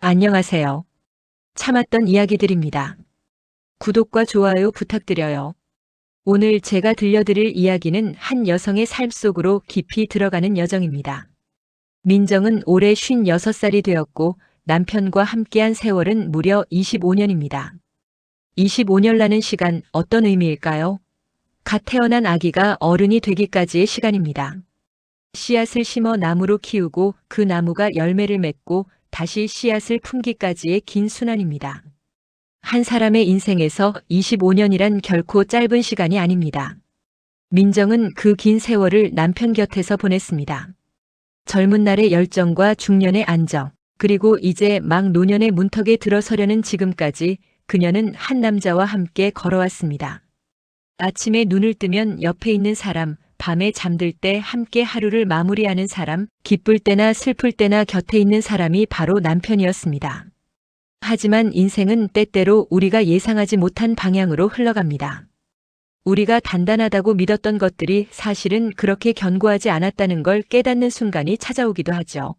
안녕하세요. 참았던 이야기들입니다. 구독과 좋아요 부탁드려요. 오늘 제가 들려드릴 이야기는 한 여성의 삶 속으로 깊이 들어가는 여정입니다. 민정은 올해 56살이 되었고 남편과 함께한 세월은 무려 25년입니다. 25년이라는 시간 어떤 의미일까요? 갓 태어난 아기가 어른이 되기까지의 시간입니다. 씨앗을 심어 나무로 키우고 그 나무가 열매를 맺고 다시 씨앗을 품기까지의 긴 순환입니다. 한 사람의 인생에서 25년이란 결코 짧은 시간이 아닙니다. 민정은 그 긴 세월을 남편 곁에서 보냈습니다. 젊은 날의 열정과 중년의 안정, 그리고 이제 막 노년의 문턱에 들어서려는 지금까지 그녀는 한 남자와 함께 걸어왔습니다. 아침에 눈을 뜨면 옆에 있는 사람, 밤에 잠들 때 함께 하루를 마무리하는 사람, 기쁠 때나 슬플 때나 곁에 있는 사람이 바로 남편이었습니다. 하지만 인생은 때때로 우리가 예상하지 못한 방향으로 흘러갑니다. 우리가 단단하다고 믿었던 것들이 사실은 그렇게 견고하지 않았다는 걸 깨닫는 순간이 찾아오기도 하죠.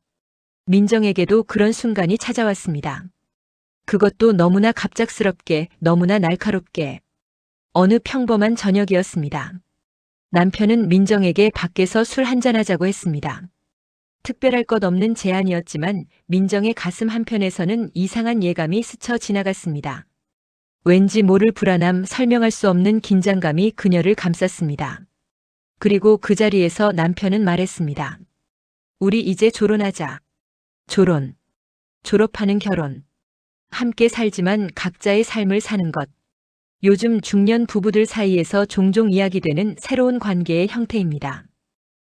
민정에게도 그런 순간이 찾아왔습니다. 그것도 너무나 갑작스럽게, 너무나 날카롭게. 어느 평범한 저녁이었습니다. 남편은 민정에게 밖에서 술 한잔하자고 했습니다. 특별할 것 없는 제안이었지만 민정의 가슴 한편에서는 이상한 예감이 스쳐 지나갔습니다. 왠지 모를 불안함, 설명할 수 없는 긴장감이 그녀를 감쌌습니다. 그리고 그 자리에서 남편은 말했습니다. 우리 이제 결혼하자. 결혼. 졸업하는 결혼. 함께 살지만 각자의 삶을 사는 것. 요즘 중년 부부들 사이에서 종종 이야기되는 새로운 관계의 형태입니다.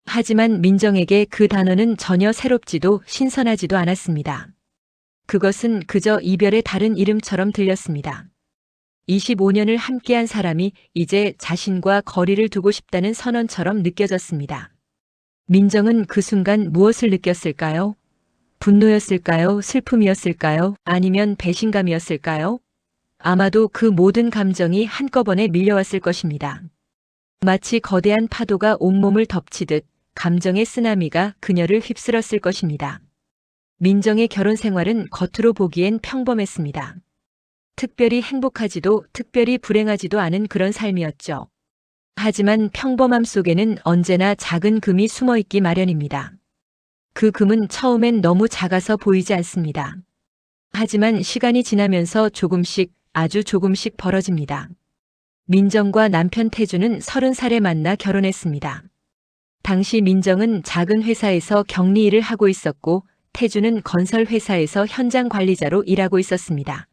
하지만 민정에게 그 단어는 전혀 새롭지도 신선하지도 않았습니다. 그것은 그저 이별의 다른 이름처럼 들렸습니다. 25년을 함께한 사람이 이제 자신과 거리를 두고 싶다는 선언처럼 느껴졌습니다. 민정은 그 순간 무엇을 느꼈을까요? 분노였을까요? 슬픔이었을까요? 아니면 배신감이었을까요? 아마도 그 모든 감정이 한꺼번에 밀려왔을 것입니다. 마치 거대한 파도가 온몸을 덮치듯 감정의 쓰나미가 그녀를 휩쓸었을 것입니다. 민정의 결혼 생활은 겉으로 보기엔 평범했습니다. 특별히 행복하지도 특별히 불행하지도 않은 그런 삶이었죠. 하지만 평범함 속에는 언제나 작은 금이 숨어 있기 마련입니다. 그 금은 처음엔 너무 작아서 보이지 않습니다. 하지만 시간이 지나면서 조금씩 아주 조금씩 벌어집니다. 민정과 남편 태주는 30살에 만나 결혼했습니다. 당시 민정은 작은 회사에서 격리 일을 하고 있었고 태주는 건설 회사에서 현장 관리자로 일하고 있었습니다.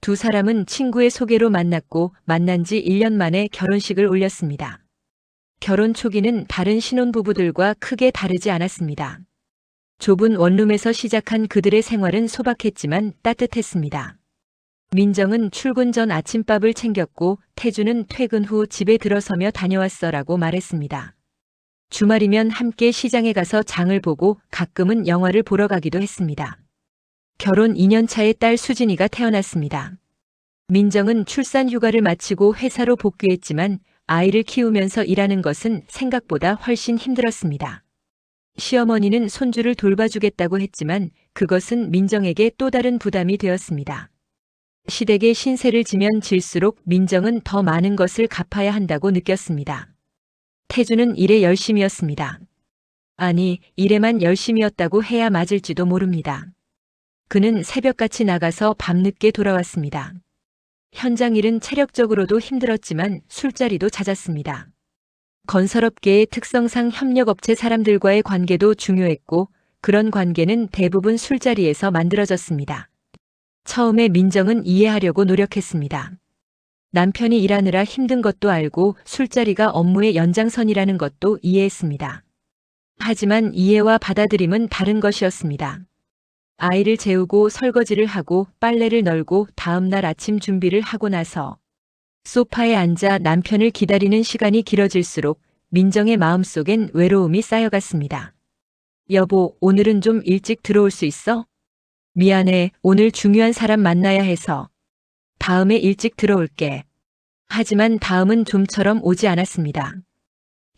두 사람은 친구의 소개로 만났고 만난 지 1년 만에 결혼식을 올렸습니다. 결혼 초기는 다른 신혼부부들과 크게 다르지 않았습니다. 좁은 원룸에서 시작한 그들의 생활은 소박했지만 따뜻했습니다. 민정은 출근 전 아침밥을 챙겼고 태주는 퇴근 후 집에 들어서며 다녀왔어라고 말했습니다. 주말이면 함께 시장에 가서 장을 보고 가끔은 영화를 보러 가기도 했습니다. 결혼 2년 차의 딸 수진이가 태어났습니다. 민정은 출산 휴가를 마치고 회사로 복귀했지만 아이를 키우면서 일하는 것은 생각보다 훨씬 힘들었습니다. 시어머니는 손주를 돌봐주겠다고 했지만 그것은 민정에게 또 다른 부담이 되었습니다. 시댁에 신세를 지면 질수록 민정은 더 많은 것을 갚아야 한다고 느꼈습니다. 태주는 일에 열심이었습니다. 아니, 일에만 열심이었다고 해야 맞을지도 모릅니다. 그는 새벽같이 나가서 밤늦게 돌아왔습니다. 현장 일은 체력적으로도 힘들었지만 술자리도 잦았습니다. 건설업계의 특성상 협력업체 사람들과의 관계도 중요했고 그런 관계는 대부분 술자리에서 만들어졌습니다. 처음에 민정은 이해하려고 노력했습니다. 남편이 일하느라 힘든 것도 알고 술자리가 업무의 연장선이라는 것도 이해했습니다. 하지만 이해와 받아들임은 다른 것이었습니다. 아이를 재우고 설거지를 하고 빨래를 널고 다음날 아침 준비를 하고 나서 소파에 앉아 남편을 기다리는 시간이 길어질수록 민정의 마음속엔 외로움이 쌓여갔습니다. 여보, 오늘은 좀 일찍 들어올 수 있어? 미안해, 오늘 중요한 사람 만나야 해서. 다음에 일찍 들어올게. 하지만 다음은 좀처럼 오지 않았습니다.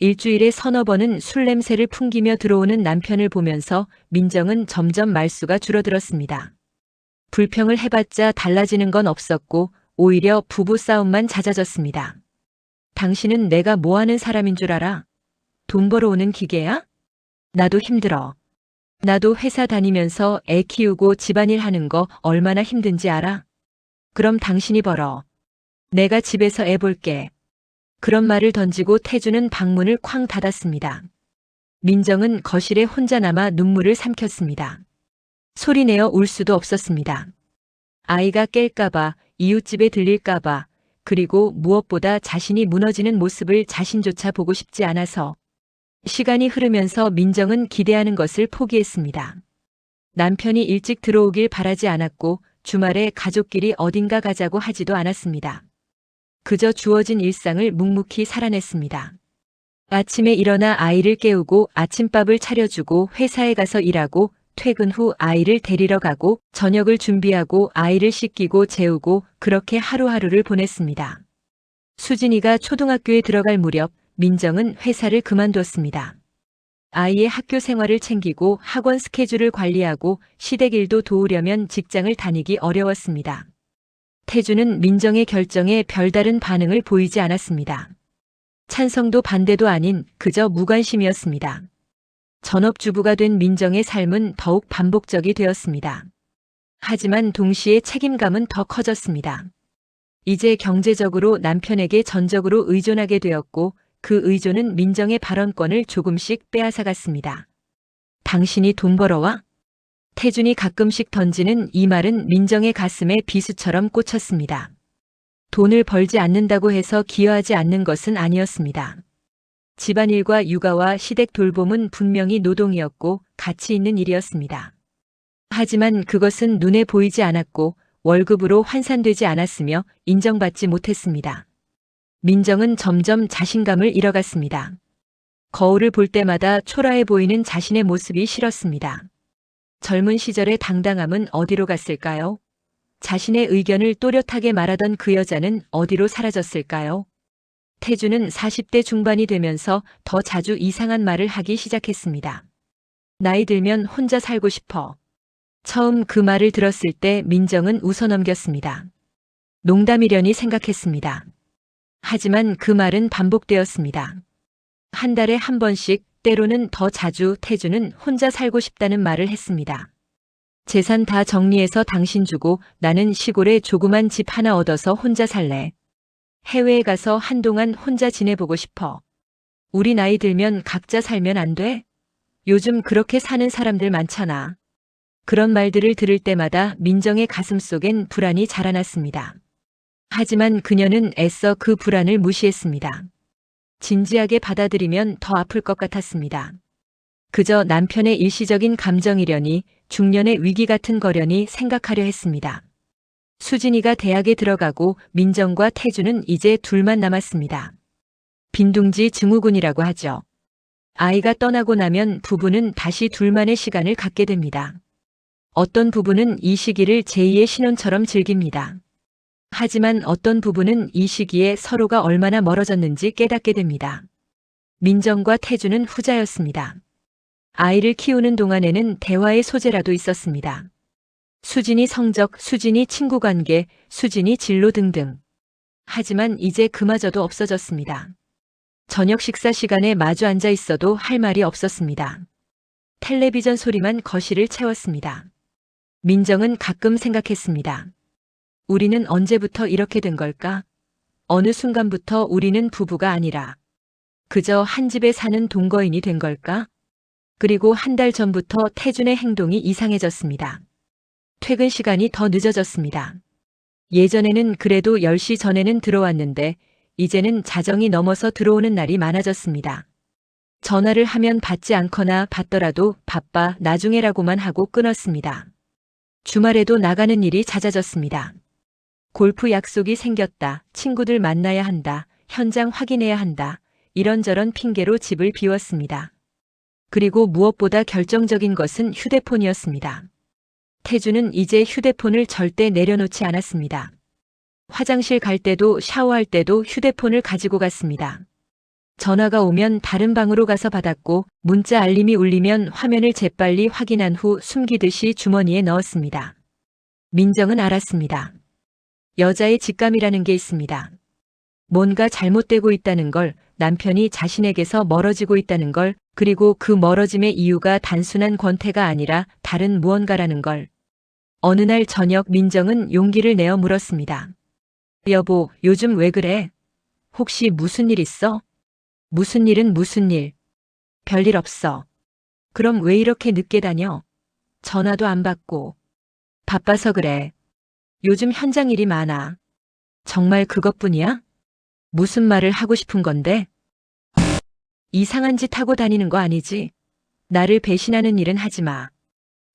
일주일에 서너 번은 술 냄새를 풍기며 들어오는 남편을 보면서 민정은 점점 말수가 줄어들었습니다. 불평을 해봤자 달라지는 건 없었고 오히려 부부 싸움만 잦아졌습니다. 당신은 내가 뭐 하는 사람인 줄 알아? 돈 벌어오는 기계야? 나도 힘들어. 나도 회사 다니면서 애 키우고 집안일 하는 거 얼마나 힘든지 알아? 그럼 당신이 벌어. 내가 집에서 애 볼게. 그런 말을 던지고 태주는 방문을 쾅 닫았습니다. 민정은 거실에 혼자 남아 눈물을 삼켰습니다. 소리내어 울 수도 없었습니다. 아이가 깰까봐, 이웃집에 들릴까봐, 그리고 무엇보다 자신이 무너지는 모습을 자신조차 보고 싶지 않아서. 시간이 흐르면서 민정은 기대하는 것을 포기했습니다. 남편이 일찍 들어오길 바라지 않았고 주말에 가족끼리 어딘가 가자고 하지도 않았습니다. 그저 주어진 일상을 묵묵히 살아냈습니다. 아침에 일어나 아이를 깨우고 아침밥을 차려주고 회사에 가서 일하고 퇴근 후 아이를 데리러 가고 저녁을 준비하고 아이를 씻기고 재우고 그렇게 하루하루를 보냈습니다. 수진이가 초등학교에 들어갈 무렵 민정은 회사를 그만뒀습니다. 아이의 학교 생활을 챙기고 학원 스케줄을 관리하고 시댁 일도 도우려면 직장을 다니기 어려웠습니다. 태주는 민정의 결정에 별다른 반응을 보이지 않았습니다. 찬성도 반대도 아닌 그저 무관심이었습니다. 전업주부가 된 민정의 삶은 더욱 반복적이 되었습니다. 하지만 동시에 책임감은 더 커졌습니다. 이제 경제적으로 남편에게 전적으로 의존하게 되었고 그 의존은 민정의 발언권을 조금씩 빼앗아갔습니다. 당신이 돈 벌어와? 태준이 가끔씩 던지는 이 말은 민정의 가슴에 비수처럼 꽂혔습니다. 돈을 벌지 않는다고 해서 기여하지 않는 것은 아니었습니다. 집안일과 육아와 시댁 돌봄은 분명히 노동이었고 가치 있는 일이었습니다. 하지만 그것은 눈에 보이지 않았고 월급으로 환산되지 않았으며 인정받지 못했습니다. 민정은 점점 자신감을 잃어갔습니다. 거울을 볼 때마다 초라해 보이는 자신의 모습이 싫었습니다. 젊은 시절의 당당함은 어디로 갔을까요? 자신의 의견을 또렷하게 말하던 그 여자는 어디로 사라졌을까요? 태주는 40대 중반이 되면서 더 자주 이상한 말을 하기 시작했습니다. 나이 들면 혼자 살고 싶어. 처음 그 말을 들었을 때 민정은 웃어넘겼습니다. 농담이려니 생각했습니다. 하지만 그 말은 반복되었습니다. 한 달에 한 번씩, 때로는 더 자주 태주는 혼자 살고 싶다는 말을 했습니다. 재산 다 정리해서 당신 주고 나는 시골에 조그만 집 하나 얻어서 혼자 살래. 해외에 가서 한동안 혼자 지내보고 싶어. 우리 나이 들면 각자 살면 안 돼? 요즘 그렇게 사는 사람들 많잖아. 그런 말들을 들을 때마다 민정의 가슴속엔 불안이 자라났습니다. 하지만 그녀는 애써 그 불안을 무시했습니다. 진지하게 받아들이면 더 아플 것 같았습니다. 그저 남편의 일시적인 감정이려니 중년의 위기 같은 거려니 생각하려 했습니다. 수진이가 대학에 들어가고 민정과 태주는 이제 둘만 남았습니다. 빈둥지 증후군이라고 하죠. 아이가 떠나고 나면 부부는 다시 둘만의 시간을 갖게 됩니다. 어떤 부부는 이 시기를 제2의 신혼처럼 즐깁니다. 하지만 어떤 부부는 이 시기에 서로가 얼마나 멀어졌는지 깨닫게 됩니다. 민정과 태주는 후자였습니다. 아이를 키우는 동안에는 대화의 소재라도 있었습니다. 수진이 성적, 수진이 친구관계, 수진이 진로 등등. 하지만 이제 그마저도 없어졌습니다. 저녁 식사 시간에 마주 앉아 있어도 할 말이 없었습니다. 텔레비전 소리만 거실을 채웠습니다. 민정은 가끔 생각했습니다. 우리는 언제부터 이렇게 된 걸까? 어느 순간부터 우리는 부부가 아니라 그저 한 집에 사는 동거인이 된 걸까? 그리고 한 달 전부터 태준의 행동이 이상해졌습니다. 퇴근 시간이 더 늦어졌습니다. 예전에는 그래도 10시 전에는 들어왔는데 이제는 자정이 넘어서 들어오는 날이 많아졌습니다. 전화를 하면 받지 않거나 받더라도 바빠 나중에라고만 하고 끊었습니다. 주말에도 나가는 일이 잦아졌습니다. 골프 약속이 생겼다, 친구들 만나야 한다, 현장 확인해야 한다, 이런저런 핑계로 집을 비웠습니다. 그리고 무엇보다 결정적인 것은 휴대폰이었습니다. 태주는 이제 휴대폰을 절대 내려놓지 않았습니다. 화장실 갈 때도 샤워할 때도 휴대폰을 가지고 갔습니다. 전화가 오면 다른 방으로 가서 받았고 문자 알림이 울리면 화면을 재빨리 확인한 후 숨기듯이 주머니에 넣었습니다. 민정은 알았습니다. 여자의 직감이라는 게 있습니다. 뭔가 잘못되고 있다는 걸, 남편이 자신에게서 멀어지고 있다는 걸, 그리고 그 멀어짐의 이유가 단순한 권태가 아니라 다른 무언가라는 걸. 어느 날 저녁 민정은 용기를 내어 물었습니다. 여보, 요즘 왜 그래? 혹시 무슨 일 있어? 무슨 일은 무슨 일? 별일 없어. 그럼 왜 이렇게 늦게 다녀? 전화도 안 받고. 바빠서 그래. 요즘 현장 일이 많아. 정말 그것뿐이야? 무슨 말을 하고 싶은 건데? 이상한 짓 하고 다니는 거 아니지? 나를 배신하는 일은 하지 마.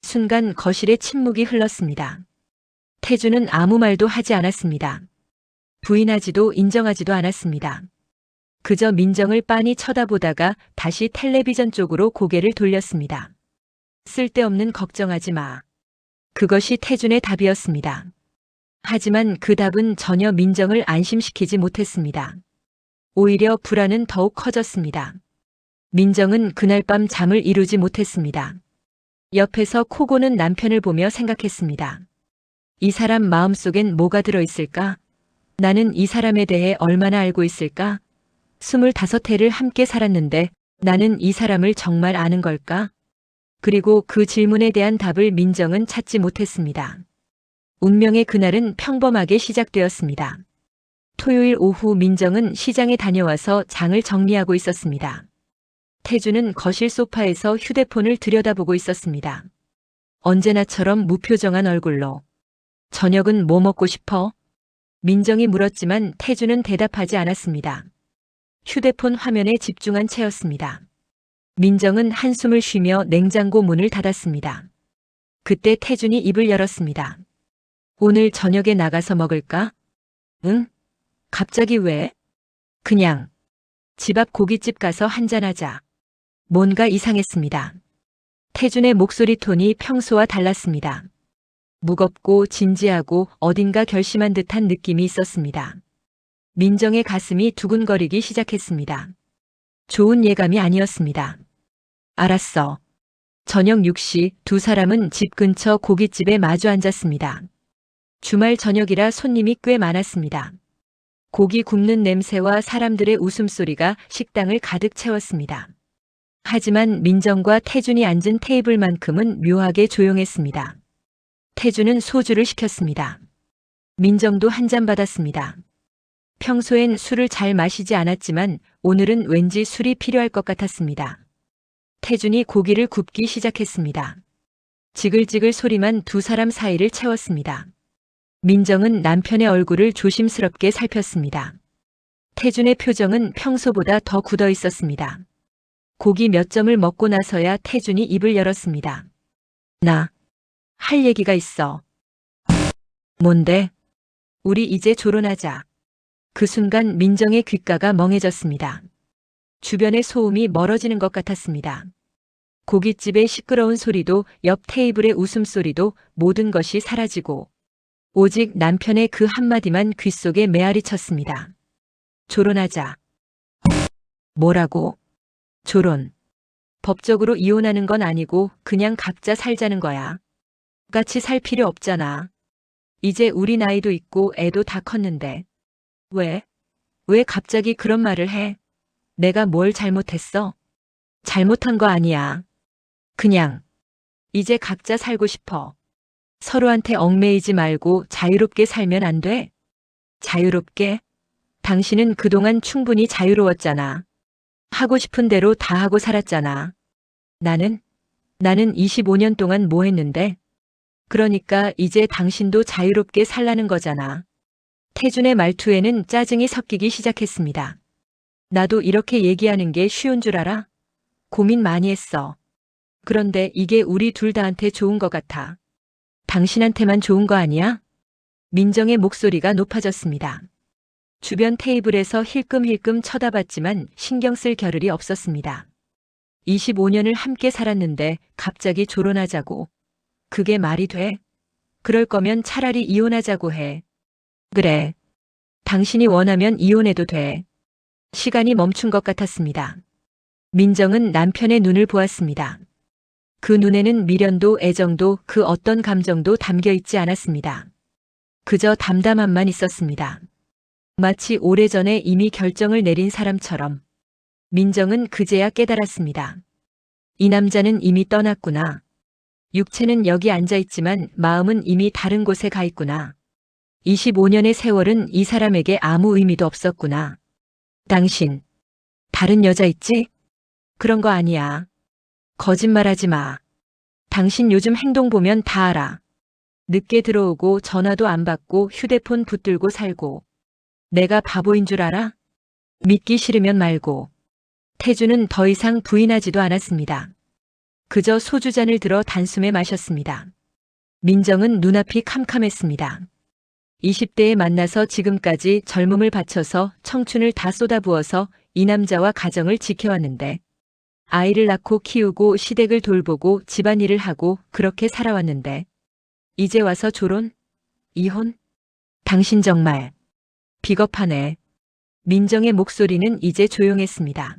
순간 거실에 침묵이 흘렀습니다. 태주는 아무 말도 하지 않았습니다. 부인하지도 인정하지도 않았습니다. 그저 민정을 빤히 쳐다보다가 다시 텔레비전 쪽으로 고개를 돌렸습니다. 쓸데없는 걱정하지 마. 그것이 태준의 답이었습니다. 하지만 그 답은 전혀 민정을 안심시키지 못했습니다. 오히려 불안은 더욱 커졌습니다. 민정은 그날 밤 잠을 이루지 못했습니다. 옆에서 코 고는 남편을 보며 생각했습니다. 이 사람 마음속엔 뭐가 들어있을까? 나는 이 사람에 대해 얼마나 알고 있을까? 25해를 함께 살았는데 나는 이 사람을 정말 아는 걸까? 그리고 그 질문에 대한 답을 민정은 찾지 못했습니다. 운명의 그날은 평범하게 시작되었습니다. 토요일 오후 민정은 시장에 다녀와서 장을 정리하고 있었습니다. 태주는 거실 소파에서 휴대폰을 들여다보고 있었습니다. 언제나처럼 무표정한 얼굴로. 저녁은 뭐 먹고 싶어? 민정이 물었지만 태주는 대답하지 않았습니다. 휴대폰 화면에 집중한 채였습니다. 민정은 한숨을 쉬며 냉장고 문을 닫았습니다. 그때 태준이 입을 열었습니다. 오늘 저녁에 나가서 먹을까? 응? 갑자기 왜? 그냥. 집 앞 고깃집 가서 한잔하자. 뭔가 이상했습니다. 태준의 목소리 톤이 평소와 달랐습니다. 무겁고 진지하고 어딘가 결심한 듯한 느낌이 있었습니다. 민정의 가슴이 두근거리기 시작했습니다. 좋은 예감이 아니었습니다. 알았어. 저녁 6시 두 사람은 집 근처 고깃집에 마주 앉았습니다. 주말 저녁이라 손님이 꽤 많았습니다. 고기 굽는 냄새와 사람들의 웃음소리가 식당을 가득 채웠습니다. 하지만 민정과 태준이 앉은 테이블만큼은 묘하게 조용했습니다. 태준은 소주를 시켰습니다. 민정도 한 잔 받았습니다. 평소엔 술을 잘 마시지 않았지만 오늘은 왠지 술이 필요할 것 같았습니다. 태준이 고기를 굽기 시작했습니다. 지글지글 소리만 두 사람 사이를 채웠습니다. 민정은 남편의 얼굴을 조심스럽게 살폈습니다. 태준의 표정은 평소보다 더 굳어 있었습니다. 고기 몇 점을 먹고 나서야 태준이 입을 열었습니다. 나 할 얘기가 있어. 뭔데? 우리 이제 졸혼하자. 그 순간 민정의 귓가가 멍해졌습니다. 주변의 소음이 멀어지는 것 같았습니다. 고깃집의 시끄러운 소리도 옆 테이블의 웃음소리도 모든 것이 사라지고 오직 남편의 그 한마디만 귓속에 메아리 쳤습니다. 졸혼하자. 뭐라고? 졸혼. 법적으로 이혼하는 건 아니고 그냥 각자 살자는 거야. 같이 살 필요 없잖아. 이제 우리 나이도 있고 애도 다 컸는데. 왜? 왜 갑자기 그런 말을 해? 내가 뭘 잘못했어? 잘못한 거 아니야. 그냥 이제 각자 살고 싶어. 서로한테 얽매이지 말고 자유롭게 살면 안 돼? 자유롭게? 당신은 그동안 충분히 자유로웠잖아. 하고 싶은 대로 다 하고 살았잖아. 나는 25년 동안 뭐 했는데? 그러니까 이제 당신도 자유롭게 살라는 거잖아. 태준의 말투에는 짜증이 섞이기 시작했습니다. 나도 이렇게 얘기하는 게 쉬운 줄 알아? 고민 많이 했어. 그런데 이게 우리 둘 다한테 좋은 것 같아. 당신한테만 좋은 거 아니야? 민정의 목소리가 높아졌습니다. 주변 테이블에서 힐끔힐끔 쳐다봤지만 신경 쓸 겨를이 없었습니다. 25년을 함께 살았는데 갑자기 졸혼하자고. 그게 말이 돼? 그럴 거면 차라리 이혼하자고 해. 그래. 당신이 원하면 이혼해도 돼. 시간이 멈춘 것 같았습니다. 민정은 남편의 눈을 보았습니다. 그 눈에는 미련도 애정도 그 어떤 감정도 담겨 있지 않았습니다. 그저 담담함만 있었습니다. 마치 오래전에 이미 결정을 내린 사람처럼. 민정은 그제야 깨달았습니다. 이 남자는 이미 떠났구나. 육체는 여기 앉아 있지만 마음은 이미 다른 곳에 가 있구나. 25년의 세월은 이 사람에게 아무 의미도 없었구나. 당신, 다른 여자 있지? 그런 거 아니야. 거짓말하지 마. 당신 요즘 행동 보면 다 알아. 늦게 들어오고 전화도 안 받고 휴대폰 붙들고 살고. 내가 바보인 줄 알아? 믿기 싫으면 말고. 태주는 더 이상 부인하지도 않았습니다. 그저 소주잔을 들어 단숨에 마셨습니다. 민정은 눈앞이 캄캄했습니다. 20대에 만나서 지금까지 젊음을 바쳐서 청춘을 다 쏟아부어서 이 남자와 가정을 지켜왔는데, 아이를 낳고 키우고 시댁을 돌보고 집안일을 하고 그렇게 살아왔는데, 이제 와서 졸혼? 이혼? 당신 정말 비겁하네. 민정의 목소리는 이제 조용했습니다.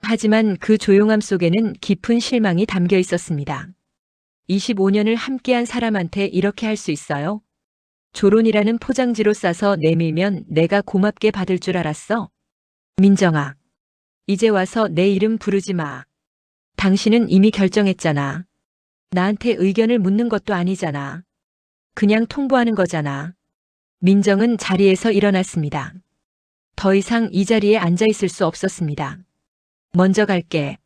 하지만 그 조용함 속에는 깊은 실망이 담겨 있었습니다. 25년을 함께한 사람한테 이렇게 할 수 있어요? 조론이라는 포장지로 싸서 내밀면 내가 고맙게 받을 줄 알았어? 민정아, 이제 와서 내 이름 부르지 마. 당신은 이미 결정했잖아. 나한테 의견을 묻는 것도 아니잖아. 그냥 통보하는 거잖아. 민정은 자리에서 일어났습니다. 더 이상 이 자리에 앉아 있을 수 없었습니다. 먼저 갈게.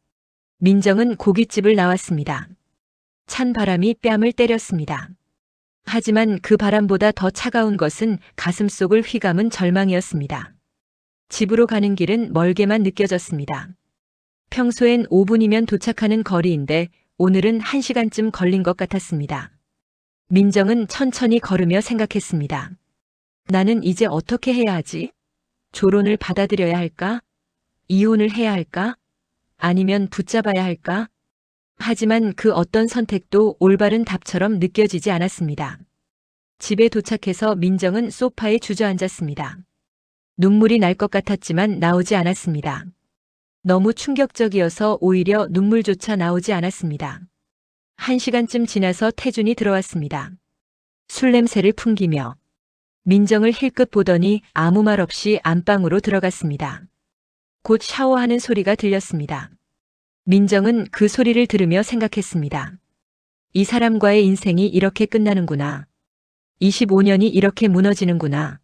민정은 고깃집을 나왔습니다. 찬 바람이 뺨을 때렸습니다. 하지만 그 바람보다 더 차가운 것은 가슴속을 휘감은 절망이었습니다. 집으로 가는 길은 멀게만 느껴졌습니다. 평소엔 5분이면 도착하는 거리인데 오늘은 1시간쯤 걸린 것 같았습니다. 민정은 천천히 걸으며 생각했습니다. 나는 이제 어떻게 해야 하지? 조론을 받아들여야 할까? 이혼을 해야 할까? 아니면 붙잡아야 할까? 하지만 그 어떤 선택도 올바른 답처럼 느껴지지 않았습니다. 집에 도착해서 민정은 소파에 주저앉았습니다. 눈물이 날 것 같았지만 나오지 않았습니다. 너무 충격적이어서 오히려 눈물조차 나오지 않았습니다. 1시간쯤 지나서 태준이 들어왔습니다. 술 냄새를 풍기며 민정을 힐끗 보더니 아무 말 없이 안방으로 들어갔습니다. 곧 샤워하는 소리가 들렸습니다. 민정은 그 소리를 들으며 생각했습니다. 이 사람과의 인생이 이렇게 끝나는구나. 25년이 이렇게 무너지는구나.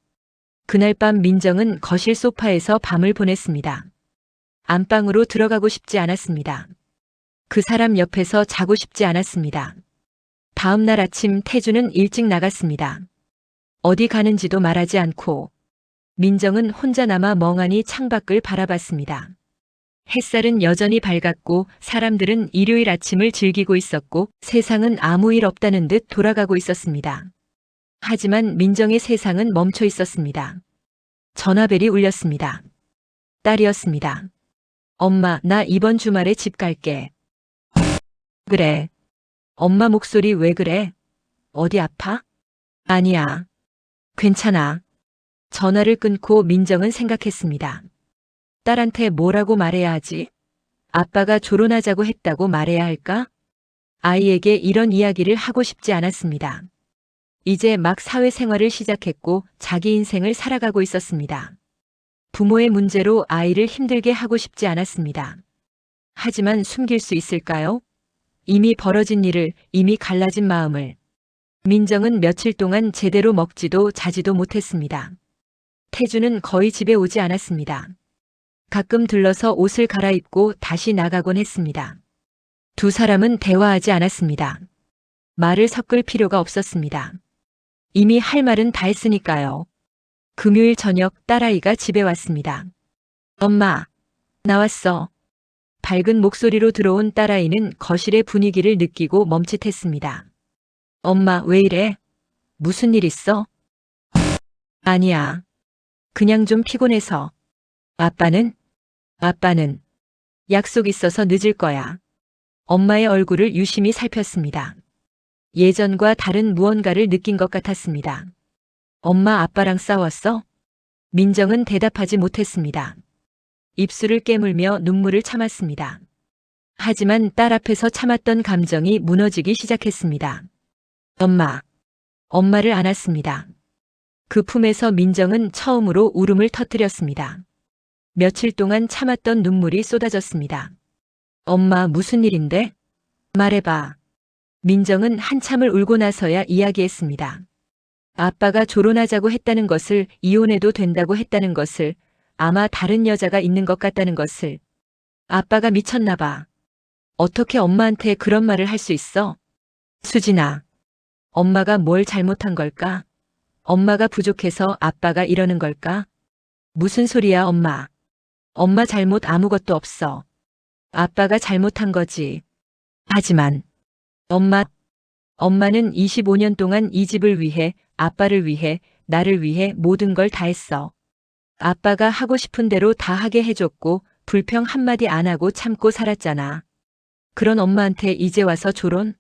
그날 밤 민정은 거실 소파에서 밤을 보냈습니다. 안방으로 들어가고 싶지 않았습니다. 그 사람 옆에서 자고 싶지 않았습니다. 다음 날 아침 태주는 일찍 나갔습니다. 어디 가는지도 말하지 않고 민정은 혼자 남아 멍하니 창밖을 바라봤습니다. 햇살은 여전히 밝았고 사람들은 일요일 아침을 즐기고 있었고 세상은 아무 일 없다는 듯 돌아가고 있었습니다. 하지만 민정의 세상은 멈춰 있었습니다. 전화벨이 울렸습니다. 딸이었습니다. 엄마, 나 이번 주말에 집 갈게. 그래. 엄마 목소리 왜 그래? 어디 아파? 아니야. 괜찮아. 전화를 끊고 민정은 생각했습니다. 딸한테 뭐라고 말해야 하지? 아빠가 조론하자고 했다고 말해야 할까? 아이에게 이런 이야기를 하고 싶지 않았습니다. 이제 막 사회생활을 시작했고 자기 인생을 살아가고 있었습니다. 부모의 문제로 아이를 힘들게 하고 싶지 않았습니다. 하지만 숨길 수 있을까요? 이미 벌어진 일을, 이미 갈라진 마음을. 민정은 며칠 동안 제대로 먹지도 자지도 못했습니다. 태주는 거의 집에 오지 않았습니다. 가끔 들러서 옷을 갈아입고 다시 나가곤 했습니다. 두 사람은 대화하지 않았습니다. 말을 섞을 필요가 없었습니다. 이미 할 말은 다 했으니까요. 금요일 저녁 딸아이가 집에 왔습니다. 엄마, 나왔어. 밝은 목소리로 들어온 딸아이는 거실의 분위기를 느끼고 멈칫했습니다. 엄마, 왜 이래? 무슨 일 있어? 아니야. 그냥 좀 피곤해서. 아빠는? 아빠는 약속 있어서 늦을 거야. 엄마의 얼굴을 유심히 살폈습니다. 예전과 다른 무언가를 느낀 것 같았습니다. 엄마 아빠랑 싸웠어? 민정은 대답하지 못했습니다. 입술을 깨물며 눈물을 참았습니다. 하지만 딸 앞에서 참았던 감정이 무너지기 시작했습니다. 엄마. 엄마를 안았습니다. 그 품에서 민정은 처음으로 울음을 터뜨렸습니다. 며칠 동안 참았던 눈물이 쏟아졌습니다. 엄마, 무슨 일인데? 말해봐. 민정은 한참을 울고 나서야 이야기했습니다. 아빠가 결혼하자고 했다는 것을, 이혼해도 된다고 했다는 것을, 아마 다른 여자가 있는 것 같다는 것을. 아빠가 미쳤나 봐. 어떻게 엄마한테 그런 말을 할 수 있어? 수진아. 엄마가 뭘 잘못한 걸까? 엄마가 부족해서 아빠가 이러는 걸까? 무슨 소리야, 엄마. 엄마 잘못 아무것도 없어. 아빠가 잘못한 거지. 하지만 엄마는 25년 동안 이 집을 위해, 아빠를 위해, 나를 위해 모든 걸 다 했어. 아빠가 하고 싶은 대로 다 하게 해줬고 불평 한마디 안 하고 참고 살았잖아. 그런 엄마한테 이제 와서 조론?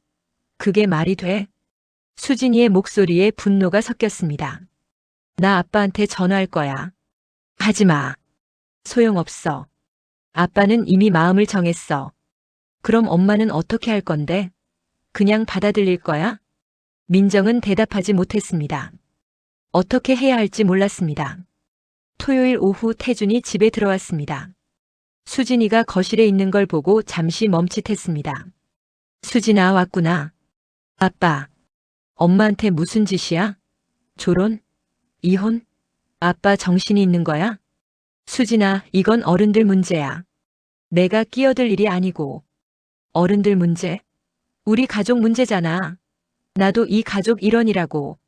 그게 말이 돼? 수진이의 목소리에 분노가 섞였습니다. 나 아빠한테 전화할 거야. 하지 마. 소용없어. 아빠는 이미 마음을 정했어. 그럼 엄마는 어떻게 할 건데? 그냥 받아들일 거야? 민정은 대답하지 못했습니다. 어떻게 해야 할지 몰랐습니다. 토요일 오후 태준이 집에 들어왔습니다. 수진이가 거실에 있는 걸 보고 잠시 멈칫했습니다. 수진아, 왔구나. 아빠. 엄마한테 무슨 짓이야? 결혼? 이혼? 아빠 정신이 있는 거야? 수진아, 이건 어른들 문제야. 내가 끼어들 일이 아니고. 어른들 문제? 우리 가족 문제잖아. 나도 이 가족 일원이라고.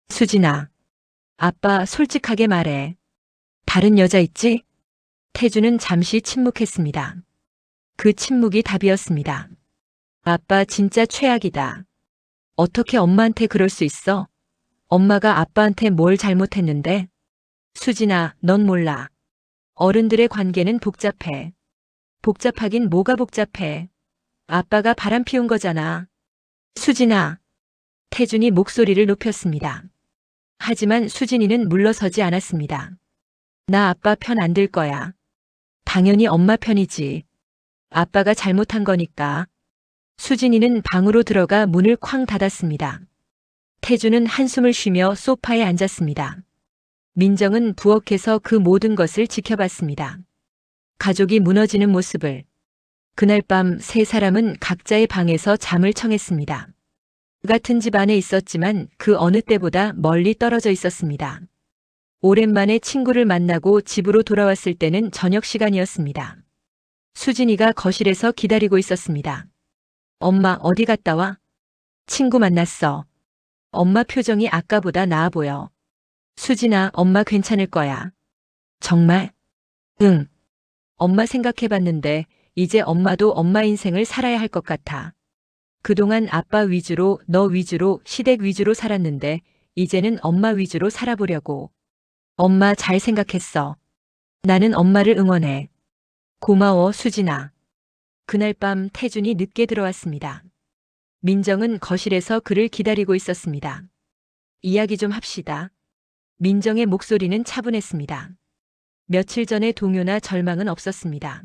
수진아. 아빠, 솔직하게 말해. 다른 여자 있지? 태주는 잠시 침묵했습니다. 그 침묵이 답이었습니다. 아빠 진짜 최악이다. 어떻게 엄마한테 그럴 수 있어? 엄마가 아빠한테 뭘 잘못했는데? 수진아, 넌 몰라. 어른들의 관계는 복잡해. 복잡하긴 뭐가 복잡해. 아빠가 바람 피운 거잖아. 수진아. 태준이 목소리를 높였습니다. 하지만 수진이는 물러서지 않았습니다. 나 아빠 편 안 들 거야. 당연히 엄마 편이지. 아빠가 잘못한 거니까. 수진이는 방으로 들어가 문을 쾅 닫았습니다. 태주는 한숨을 쉬며 소파에 앉았습니다. 민정은 부엌에서 그 모든 것을 지켜봤습니다. 가족이 무너지는 모습을. 그날 밤 세 사람은 각자의 방에서 잠을 청했습니다. 같은 집 안에 있었지만 그 어느 때보다 멀리 떨어져 있었습니다. 오랜만에 친구를 만나고 집으로 돌아왔을 때는 저녁 시간이었습니다. 수진이가 거실에서 기다리고 있었습니다. 엄마, 어디 갔다 와? 친구 만났어. 엄마 표정이 아까보다 나아 보여. 수진아, 엄마 괜찮을 거야. 정말? 응. 엄마 생각해봤는데 이제 엄마도 엄마 인생을 살아야 할 것 같아. 그동안 아빠 위주로, 너 위주로, 시댁 위주로 살았는데 이제는 엄마 위주로 살아보려고. 엄마 잘 생각했어. 나는 엄마를 응원해. 고마워, 수진아. 그날 밤 태준이 늦게 들어왔습니다. 민정은 거실에서 그를 기다리고 있었습니다. 이야기 좀 합시다. 민정의 목소리는 차분했습니다. 며칠 전의 동요나 절망은 없었습니다.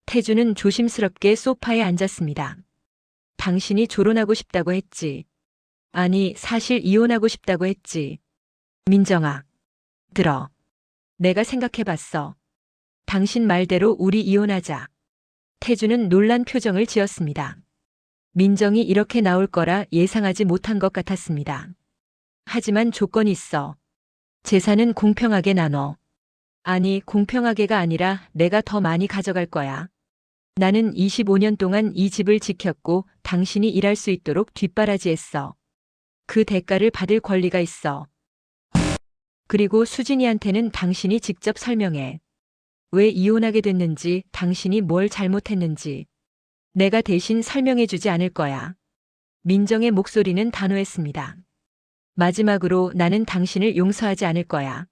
태준은 조심스럽게 소파에 앉았습니다. 당신이 결혼하고 싶다고 했지. 아니, 사실 이혼하고 싶다고 했지. 민정아. 들어. 내가 생각해봤어. 당신 말대로 우리 이혼하자. 태준은 놀란 표정을 지었습니다. 민정이 이렇게 나올 거라 예상하지 못한 것 같았습니다. 하지만 조건이 있어. 재산은 공평하게 나눠. 아니, 공평하게가 아니라 내가 더 많이 가져갈 거야. 나는 25년 동안 이 집을 지켰고 당신이 일할 수 있도록 뒷바라지했어. 그 대가를 받을 권리가 있어. 그리고 수진이한테는 당신이 직접 설명해. 왜 이혼하게 됐는지, 당신이 뭘 잘못했는지. 내가 대신 설명해 주지 않을 거야. 민정의 목소리는 단호했습니다. 마지막으로 나는 당신을 용서하지 않을 거야.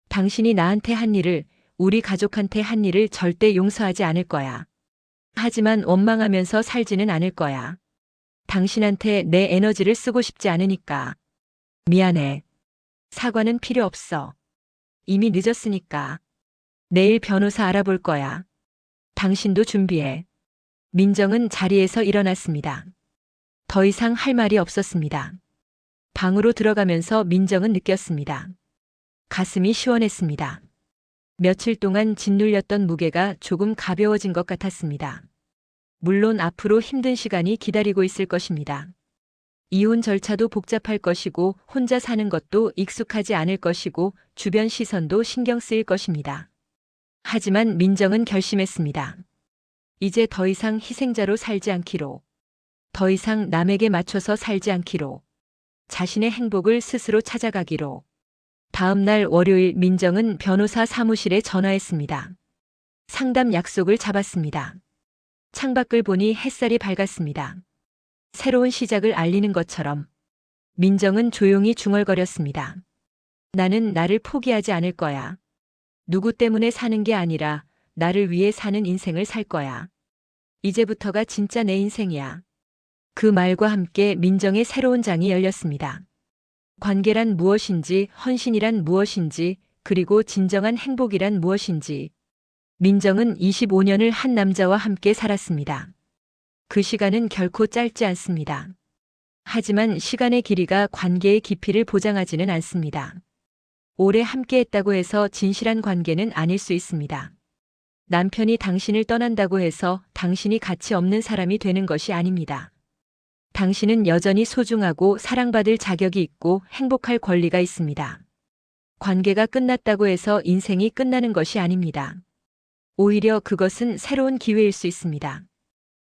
당신이 나한테 한 일을, 우리 가족한테 한 일을 절대 용서하지 않을 거야. 하지만 원망하면서 살지는 않을 거야. 당신한테 내 에너지를 쓰고 싶지 않으니까. 미안해. 사과는 필요 없어. 이미 늦었으니까. 내일 변호사 알아볼 거야. 당신도 준비해. 민정은 자리에서 일어났습니다. 더 이상 할 말이 없었습니다. 방으로 들어가면서 민정은 느꼈습니다. 가슴이 시원했습니다. 며칠 동안 짓눌렸던 무게가 조금 가벼워진 것 같았습니다. 물론 앞으로 힘든 시간이 기다리고 있을 것입니다. 이혼 절차도 복잡할 것이고 혼자 사는 것도 익숙하지 않을 것이고 주변 시선도 신경 쓰일 것입니다. 하지만 민정은 결심했습니다. 이제 더 이상 희생자로 살지 않기로, 더 이상 남에게 맞춰서 살지 않기로, 자신의 행복을 스스로 찾아가기로. 다음 날 월요일 민정은 변호사 사무실에 전화했습니다. 상담 약속을 잡았습니다. 창밖을 보니 햇살이 밝았습니다. 새로운 시작을 알리는 것처럼 민정은 조용히 중얼거렸습니다. 나는 나를 포기하지 않을 거야. 누구 때문에 사는 게 아니라 나를 위해 사는 인생을 살 거야. 이제부터가 진짜 내 인생이야. 그 말과 함께 민정의 새로운 장이 열렸습니다. 관계란 무엇인지, 헌신이란 무엇인지, 그리고 진정한 행복이란 무엇인지. 민정은 25년을 한 남자와 함께 살았습니다. 그 시간은 결코 짧지 않습니다. 하지만 시간의 길이가 관계의 깊이를 보장하지는 않습니다. 오래 함께했다고 해서 진실한 관계는 아닐 수 있습니다. 남편이 당신을 떠난다고 해서 당신이 가치 없는 사람이 되는 것이 아닙니다. 당신은 여전히 소중하고 사랑받을 자격이 있고 행복할 권리가 있습니다. 관계가 끝났다고 해서 인생이 끝나는 것이 아닙니다. 오히려 그것은 새로운 기회일 수 있습니다.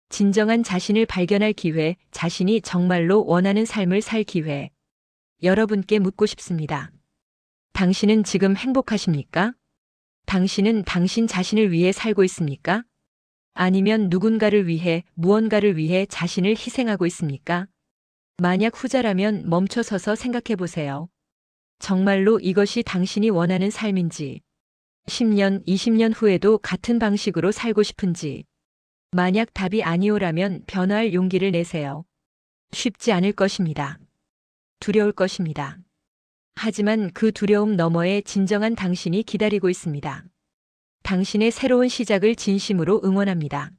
진정한 자신을 발견할 기회, 자신이 정말로 원하는 삶을 살 기회. 여러분께 묻고 싶습니다. 당신은 지금 행복하십니까? 당신은 당신 자신을 위해 살고 있습니까? 아니면 누군가를 위해, 무언가를 위해 자신을 희생하고 있습니까? 만약 후자라면 멈춰서서 생각해 보세요. 정말로 이것이 당신이 원하는 삶인지, 10년, 20년 후에도 같은 방식으로 살고 싶은지, 만약 답이 아니오라면 변화할 용기를 내세요. 쉽지 않을 것입니다. 두려울 것입니다. 하지만 그 두려움 너머에 진정한 당신이 기다리고 있습니다. 당신의 새로운 시작을 진심으로 응원합니다.